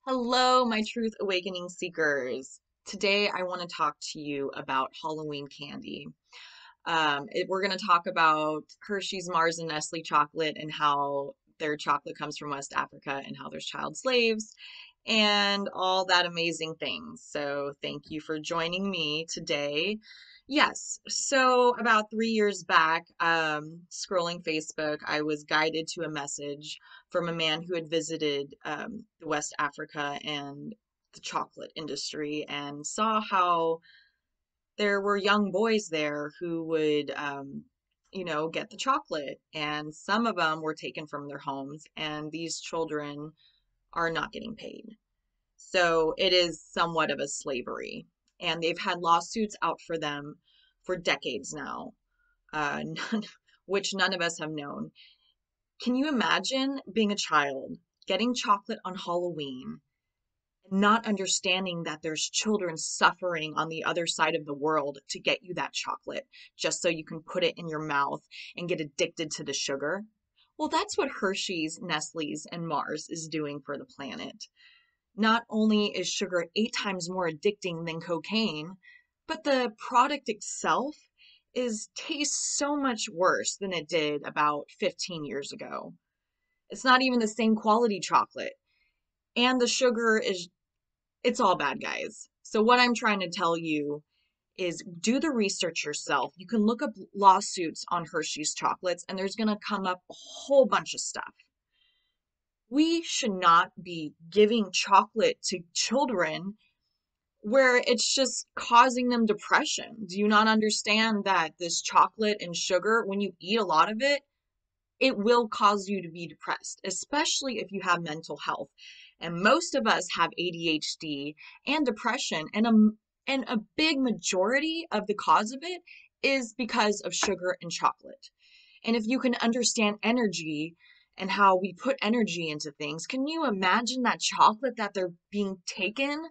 Hello, my Truth Awakening seekers. Today, I want to talk to you about Halloween candy. We're going to talk about Hershey's, Mars, and Nestle chocolate and how their chocolate comes from West Africa and how there's child slaves and all that amazing things. So, thank you for joining me today. Yes, so about 3 years back, scrolling Facebook, I was guided to a message from a man who had visited the West Africa and the chocolate industry and saw how there were young boys there who would, get the chocolate. And some of them were taken from their homes, and these children are not getting paid. So it is somewhat of a slavery. And they've had lawsuits out for them for decades now, none, which none of us have known. Can you imagine being a child, getting chocolate on Halloween, and not understanding that there's children suffering on the other side of the world to get you that chocolate just so you can put it in your mouth and get addicted to the sugar? Well, that's what Hershey's, Nestle's, and Mars is doing for the planet. Not only is sugar 8 times more addicting than cocaine, but the product itself is tastes so much worse than it did about 15 years ago. It's not even the same quality chocolate. And the sugar is, it's all bad, guys. So what I'm trying to tell you is do the research yourself. You can look up lawsuits on Hershey's chocolates and there's going to come up a whole bunch of stuff. We should not be giving chocolate to children where it's just causing them depression. Do you not understand that this chocolate and sugar, when you eat a lot of it, it will cause you to be depressed, especially if you have mental health. And most of us have ADHD and depression, and a big majority of the cause of it is because of sugar and chocolate. And if you can understand energy and how we put energy into things, can you imagine that chocolate that they're being taken,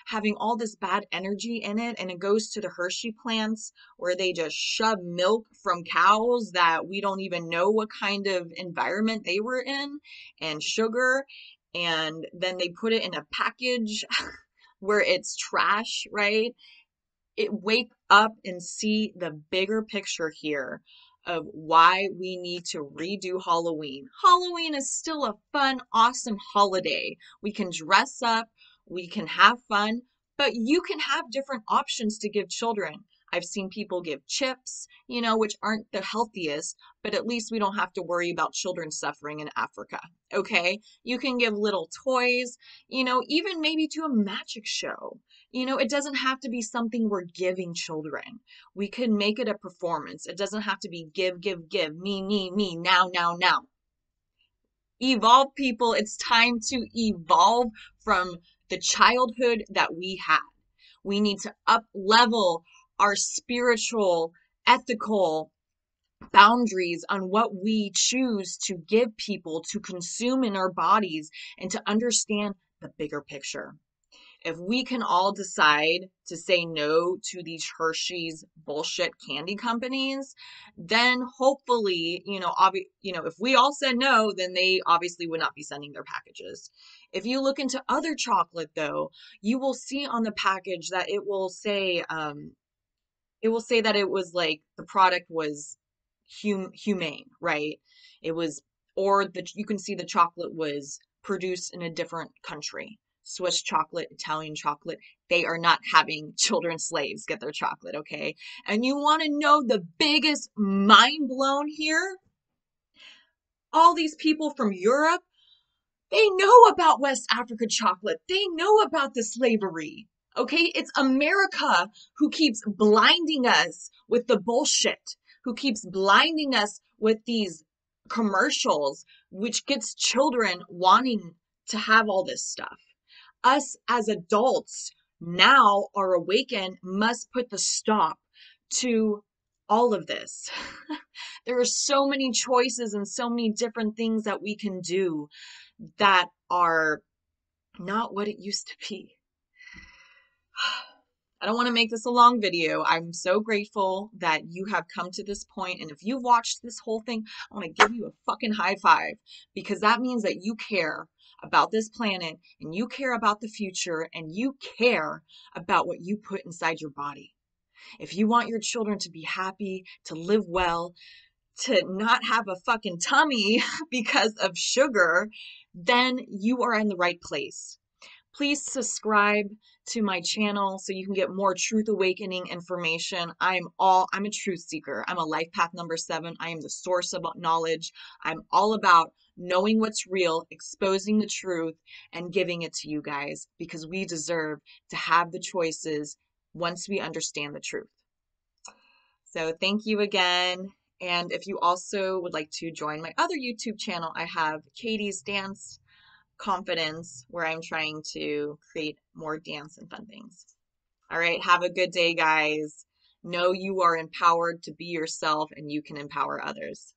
having all this bad energy in it, and it goes to the Hershey plants where they just shove milk from cows that we don't even know what kind of environment they were in, and sugar, and then they put it in a package where it's trash, right? Wake up and see the bigger picture here of why we need to redo Halloween. Halloween is still a fun, awesome holiday. We can dress up, we can have fun, but you can have different options to give children. I've seen people give chips, which aren't the healthiest, but at least we don't have to worry about children suffering in Africa. Okay? You can give little toys, even maybe to a magic show. It doesn't have to be something we're giving children. We can make it a performance. It doesn't have to be give, give, give, me, now, now, now. Evolve, people. It's time to evolve from the childhood that we had. We need to up level our spiritual, ethical boundaries on what we choose to give people to consume in our bodies and to understand the bigger picture. If we can all decide to say no to these Hershey's bullshit candy companies, then hopefully, if we all said no, then they obviously would not be sending their packages. If you look into other chocolate though, you will see on the package that it will say that it was like the product was humane, right? It was, or you can see the chocolate was produced in a different country. Swiss chocolate, Italian chocolate, they are not having children slaves get their chocolate, okay? And you want to know the biggest mind blown here? All these people from Europe, they know about West Africa chocolate. They know about the slavery. Okay, it's America who keeps blinding us with the bullshit, who keeps blinding us with these commercials, which gets children wanting to have all this stuff. Us as adults now are awakened, must put the stop to all of this. There are so many choices and so many different things that we can do that are not what it used to be. I don't want to make this a long video. I'm so grateful that you have come to this point. And if you've watched this whole thing, I want to give you a fucking high five because that means that you care about this planet, and you care about the future, and you care about what you put inside your body. If you want your children to be happy, to live well, to not have a fucking tummy because of sugar, then you are in the right place. Please subscribe to my channel so you can get more truth awakening information. I'm a truth seeker. I'm a life path number 7. I am the source of knowledge. I'm all about knowing what's real, exposing the truth, and giving it to you guys because we deserve to have the choices once we understand the truth. So thank you again. And if you also would like to join my other YouTube channel, I have Katie's Dance Confidence, where I'm trying to create more dance and fun things. All right, have a good day, guys. Know you are empowered to be yourself and you can empower others.